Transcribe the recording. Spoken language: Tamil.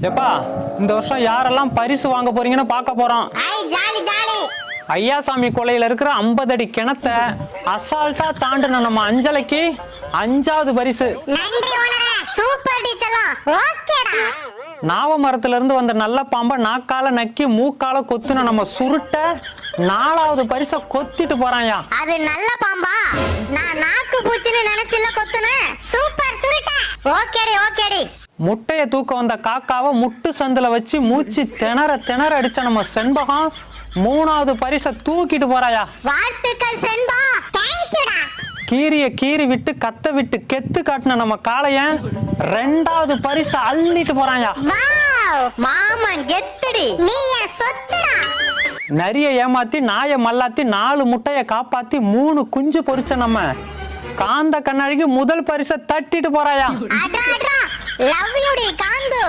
எப்பா இந்த வருஷம் யாரெல்லாம் பரிசு வாங்க போறீங்கன்னு பார்க்க போறோம். ஐயாசாமி கொலையில இருக்கிற 50 அடி கிணத்த அசால்ட்டா தாண்டின நம்ம அஞ்சலைக்கு 5வது பரிசு. நாவ மரத்துல இருந்து வந்த நல்ல பாம்பை நாக்கால நக்கி மூக்கால கொத்துன நம்ம சுருட்ட 4வது பரிசை கொத்திட்டு போறாயா. அது நல்ல பாம்பா? நான் நாக்கு பூச்சின்னு நினைச்சில கொத்துனேன். சூப்பர் சுருட்ட. ஓகேடி ஓகேடி. முட்டைய தூக்க வந்த காக்காவை முட்டு சந்துல வச்சு மூச்சு திணற அடிச்ச நம்ம செண்பகம் 3வது பரிசை தூக்கிட்டு போறாயா. வாழ்த்துக்கள் செண்பா. தேங்க்யூடா. கீரிய கீறி விட்டு கத்த விட்டு கெத்து காட்டின நம்ம காளையன் 2வது பரிசை அள்ளிட்டு போறாயா. வாவ் மாமன் கெத்துடி. நீ என் சொத்துடா. நரிய ஏமாத்தி நாய மல்லாத்தி 4 முட்டைய காப்பாத்தி 3 குஞ்சு பொரிச்ச நம்ம காந்த கண்ணாடிக்கு முதல் பரிசை தட்டிட்டு போறாயா. அடா அடா. லவ் யூ டி காந்து.